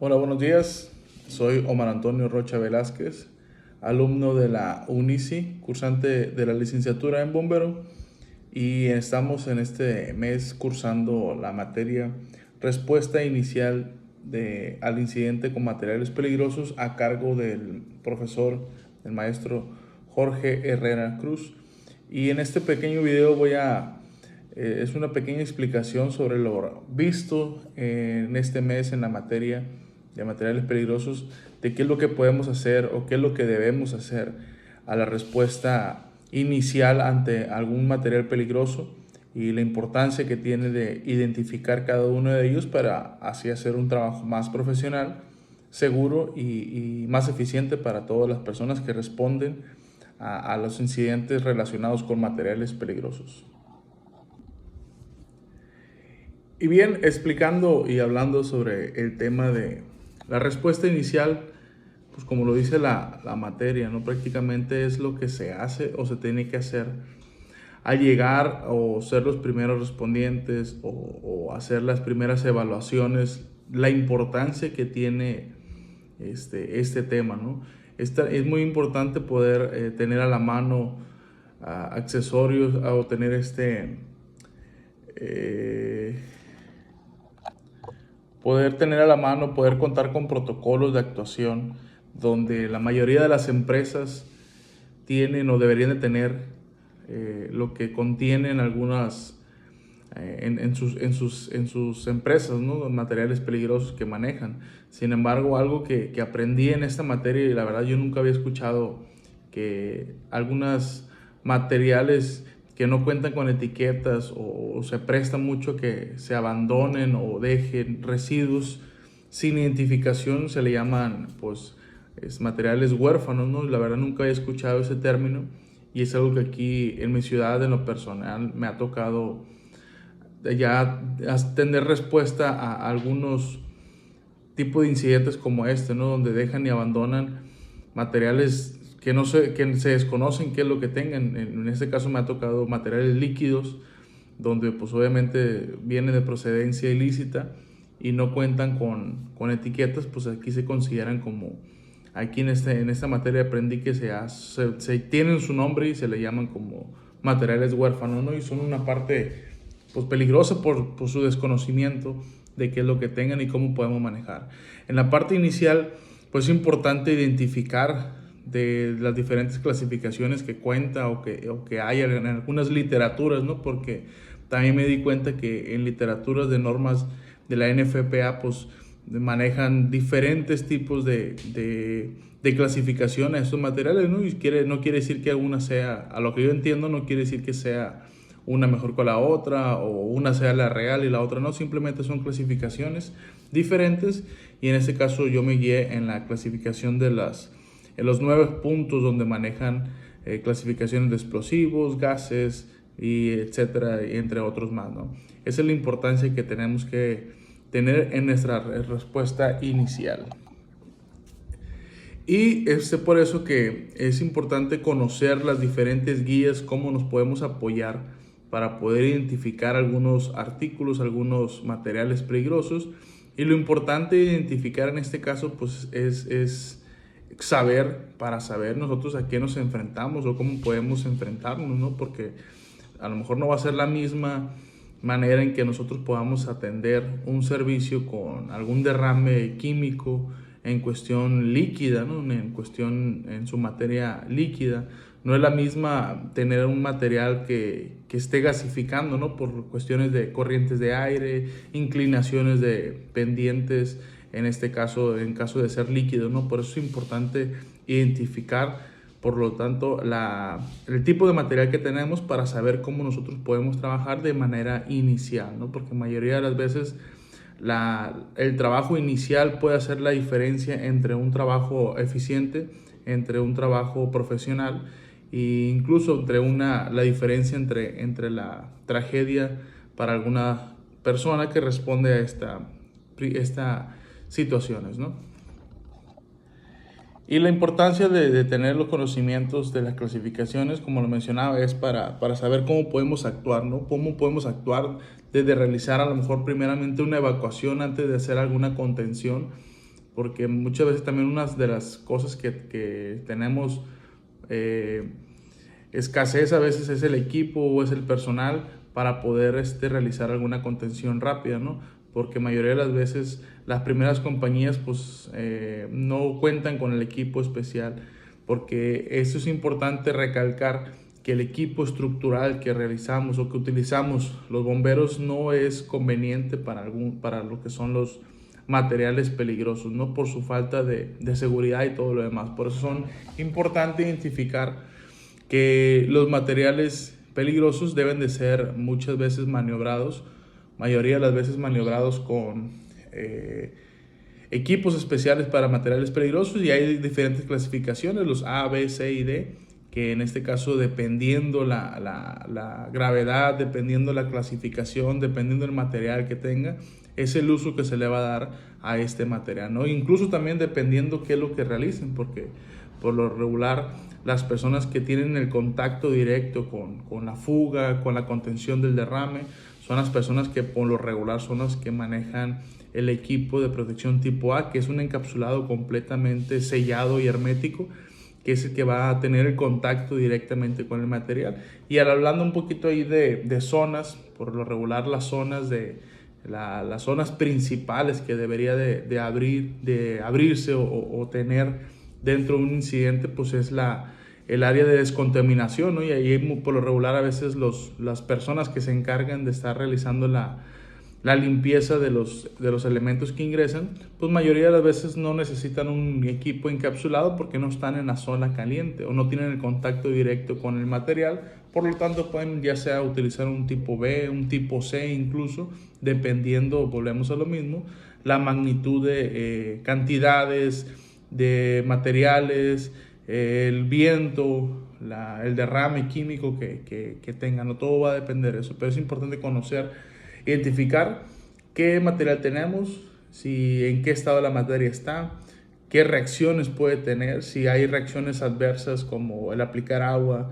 Hola, buenos días. Soy Omar Antonio Rocha Velázquez, alumno de la UNICI, cursante de la licenciatura en bombero, y estamos en este mes cursando la materia Respuesta Inicial al incidente con materiales peligrosos a cargo del profesor, el maestro Jorge Herrera Cruz. Y en este pequeño video es una pequeña explicación sobre lo visto en este mes en la materia de materiales peligrosos, de qué es lo que podemos hacer o qué es lo que debemos hacer a la respuesta inicial ante algún material peligroso y la importancia que tiene de identificar cada uno de ellos para así hacer un trabajo más profesional, seguro y más eficiente para todas las personas que responden a los incidentes relacionados con materiales peligrosos. Y bien, explicando y hablando sobre el tema de la respuesta inicial, pues como lo dice la materia, ¿no? Prácticamente es lo que se hace o se tiene que hacer al llegar o ser los primeros respondientes o hacer las primeras evaluaciones, la importancia que tiene este tema, ¿no? Es muy importante poder tener a la mano accesorios o tener eh, poder tener a la mano, poder contar con protocolos de actuación donde la mayoría de las empresas tienen o deberían de tener lo que contienen algunas en sus empresas, ¿no? Materiales peligrosos que manejan. Sin embargo, algo que aprendí en esta materia, y la verdad yo nunca había escuchado que algunos materiales que no cuentan con etiquetas o se presta mucho que se abandonen o dejen residuos sin identificación, se le llaman pues materiales huérfanos, ¿no? La verdad nunca había escuchado ese término y es algo que aquí en mi ciudad en lo personal me ha tocado ya tener respuesta a algunos tipos de incidentes como este, ¿no? Donde dejan y abandonan materiales que se desconocen qué es lo que tengan. En este caso me ha tocado materiales líquidos, donde pues obviamente viene de procedencia ilícita y no cuentan con etiquetas, pues aquí se consideran como, aquí en esta materia aprendí que se tienen su nombre y se le llaman como materiales huérfanos, ¿no? Y son una parte pues peligrosa por su desconocimiento de qué es lo que tengan y cómo podemos manejar. En la parte inicial, pues es importante identificar de las diferentes clasificaciones que cuenta o que hay en algunas literaturas, ¿no? Porque también me di cuenta que en literaturas de normas de la NFPA, pues manejan diferentes tipos de clasificación a estos materiales, ¿no? Y no quiere decir que alguna sea, a lo que yo entiendo, no quiere decir que sea una mejor que la otra o una sea la real y la otra no, simplemente son clasificaciones diferentes y en este caso yo me guié en la clasificación en los 9 puntos donde manejan clasificaciones de explosivos, gases y etcétera, entre otros más, ¿no? Esa es la importancia que tenemos que tener en nuestra respuesta inicial. Y es por eso que es importante conocer las diferentes guías, cómo nos podemos apoyar para poder identificar algunos artículos, algunos materiales peligrosos. Y lo importante de identificar en este caso pues es saber, para saber nosotros a qué nos enfrentamos o cómo podemos enfrentarnos, ¿no? Porque a lo mejor no va a ser la misma manera en que nosotros podamos atender un servicio con algún derrame químico en cuestión líquida, ¿no? En cuestión en su materia líquida. No es la misma tener un material que esté gasificando, ¿no? Por cuestiones de corrientes de aire, inclinaciones de pendientes, en este caso, en caso de ser líquido, ¿no? Por eso es importante identificar, por lo tanto, el tipo de material que tenemos para saber cómo nosotros podemos trabajar de manera inicial, ¿no? Porque la mayoría de las veces el trabajo inicial puede hacer la diferencia entre un trabajo eficiente, entre un trabajo profesional e incluso la diferencia entre la tragedia para alguna persona que responde a estas situaciones, ¿no? Y la importancia de tener los conocimientos de las clasificaciones, como lo mencionaba, es para saber cómo podemos actuar, ¿no? Cómo podemos actuar desde realizar a lo mejor primeramente una evacuación antes de hacer alguna contención, porque muchas veces también una de las cosas que tenemos escasez a veces es el equipo o es el personal para poder realizar alguna contención rápida, ¿no? Porque mayoría de las veces las primeras compañías pues no cuentan con el equipo especial, porque eso es importante recalcar que el equipo estructural que realizamos o que utilizamos los bomberos no es conveniente para lo que son los materiales peligrosos, no por su falta de seguridad y todo lo demás. Por eso son importante identificar que los materiales peligrosos deben de ser muchas veces maniobrados, mayoría de las veces maniobrados con equipos especiales para materiales peligrosos, y hay diferentes clasificaciones, los A, B, C y D, que en este caso dependiendo la gravedad, dependiendo la clasificación, dependiendo del material que tenga, es el uso que se le va a dar a este material, ¿no? Incluso también dependiendo qué es lo que realicen, porque por lo regular las personas que tienen el contacto directo con la fuga, con la contención del derrame, son las personas que por lo regular son las que manejan el equipo de protección tipo A, que es un encapsulado completamente sellado y hermético, que es el que va a tener el contacto directamente con el material. Y hablando un poquito ahí de zonas, por lo regular las zonas las zonas principales que debería de abrirse o tener dentro de un incidente, pues es el área de descontaminación, ¿no? Y ahí por lo regular a veces las personas que se encargan de estar realizando la limpieza de los elementos que ingresan, pues mayoría de las veces no necesitan un equipo encapsulado porque no están en la zona caliente o no tienen el contacto directo con el material. Por lo tanto pueden ya sea utilizar un tipo B, un tipo C incluso, dependiendo, volvemos a lo mismo, la magnitud de cantidades de materiales, el viento, el derrame químico que tengan, no todo va a depender de eso, pero es importante conocer, identificar qué material tenemos, si en qué estado la materia está, qué reacciones puede tener, si hay reacciones adversas como el aplicar agua,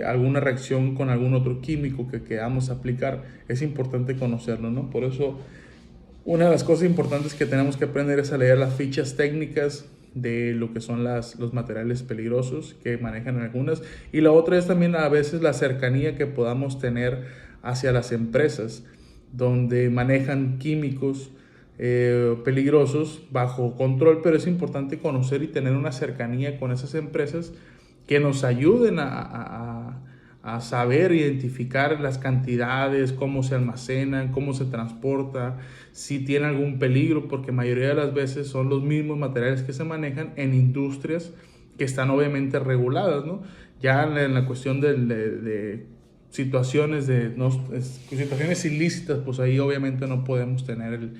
alguna reacción con algún otro químico que queramos aplicar, es importante conocerlo, ¿no? Por eso una de las cosas importantes que tenemos que aprender es a leer las fichas técnicas de lo que son los materiales peligrosos que manejan algunas, y la otra es también a veces la cercanía que podamos tener hacia las empresas donde manejan químicos peligrosos bajo control, pero es importante conocer y tener una cercanía con esas empresas que nos ayuden a saber identificar las cantidades, cómo se almacenan, cómo se transporta, si tiene algún peligro, porque mayoría de las veces son los mismos materiales que se manejan en industrias que están obviamente reguladas, ¿no? Ya en la cuestión de situaciones situaciones ilícitas, pues ahí obviamente no podemos tener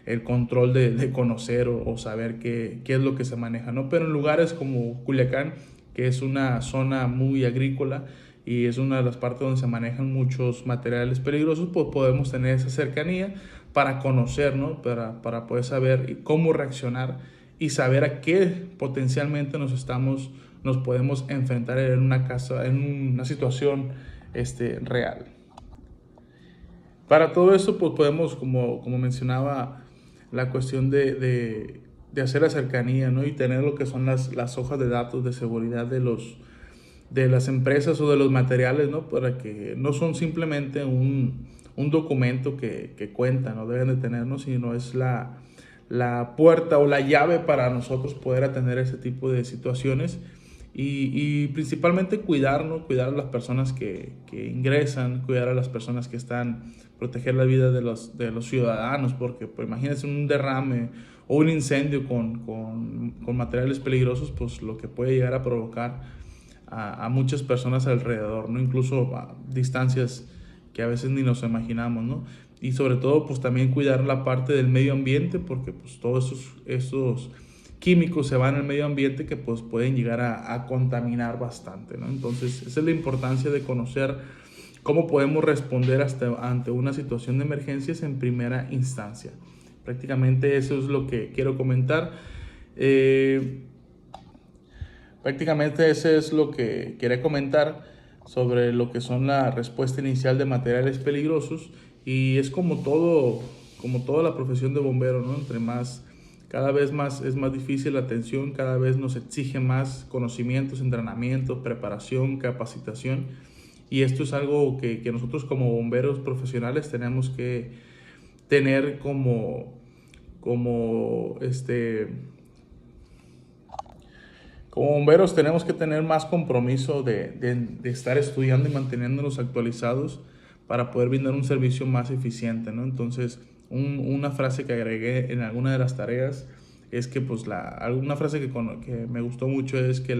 el control de conocer o saber qué es lo que se maneja, ¿no? Pero en lugares como Culiacán, que es una zona muy agrícola y es una de las partes donde se manejan muchos materiales peligrosos, pues podemos tener esa cercanía para conocer, ¿no? Para poder saber cómo reaccionar y saber a qué potencialmente nos podemos enfrentar en una situación real. Para todo eso, pues podemos, como mencionaba, la cuestión de hacer la cercanía, ¿no? Y tener lo que son las hojas de datos de seguridad de las empresas o de los materiales, ¿no? Para que no son simplemente un documento que cuenta, no deben de tenernos, sino es la puerta o la llave para nosotros poder atender ese tipo de situaciones y principalmente cuidarnos, cuidar a las personas que ingresan, cuidar a las personas que están, proteger la vida de los ciudadanos, porque pues, imagínense un derrame o un incendio con materiales peligrosos, pues lo que puede llegar a provocar a muchas personas alrededor, ¿no? Incluso a distancias que a veces ni nos imaginamos, ¿no? Y sobre todo, pues también cuidar la parte del medio ambiente, porque pues todos esos químicos se van al medio ambiente que pues pueden llegar a contaminar bastante, ¿no? Entonces, esa es la importancia de conocer cómo podemos responder ante una situación de emergencias en primera instancia. Prácticamente eso es lo que quiero comentar. Prácticamente ese es lo que quería comentar sobre lo que son la respuesta inicial de materiales peligrosos, y es como toda la profesión de bombero, ¿no? Entre más cada vez más es más difícil la atención, cada vez nos exige más conocimientos, entrenamiento, preparación, capacitación. Y esto es algo que nosotros como bomberos profesionales tenemos que tener como bomberos tenemos que tener más compromiso de estar estudiando y manteniéndonos actualizados para poder brindar un servicio más eficiente, ¿no? Entonces, una frase que agregué en alguna de las tareas es que, pues, alguna frase que me gustó mucho es que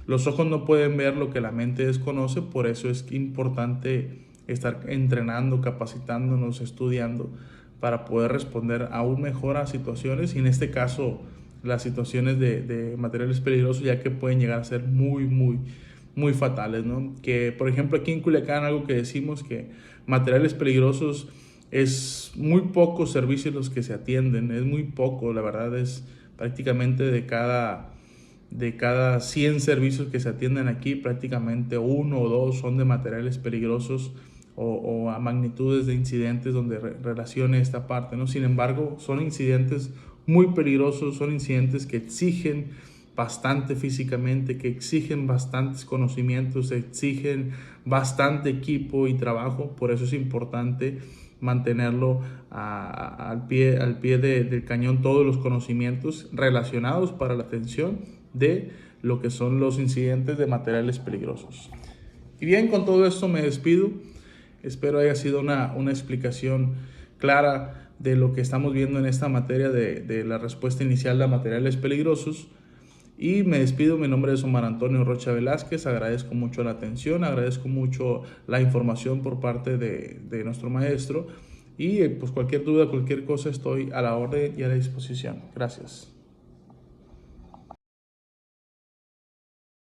los ojos no pueden ver lo que la mente desconoce, por eso es importante estar entrenando, capacitándonos, estudiando, para poder responder aún mejor a situaciones, y en este caso las situaciones de materiales peligrosos, ya que pueden llegar a ser muy fatales, ¿no? Que, por ejemplo, aquí en Culiacán, algo que decimos que materiales peligrosos es muy pocos servicios los que se atienden, es muy poco, la verdad es prácticamente de cada 100 servicios que se atienden aquí, prácticamente uno o dos son de materiales peligrosos o a magnitudes de incidentes donde relacione esta parte, ¿no? Sin embargo, son incidentes muy peligrosos, son incidentes que exigen bastante físicamente, que exigen bastantes conocimientos, exigen bastante equipo y trabajo. Por eso es importante mantenerlo al pie del cañón, todos los conocimientos relacionados para la atención de lo que son los incidentes de materiales peligrosos. Y bien, con todo esto me despido. Espero haya sido una explicación clara de lo que estamos viendo en esta materia de la respuesta inicial a materiales peligrosos. Y me despido, mi nombre es Omar Antonio Rocha Velázquez, agradezco mucho la atención, agradezco mucho la información por parte de nuestro maestro, y pues cualquier duda, cualquier cosa, estoy a la orden y a la disposición. Gracias.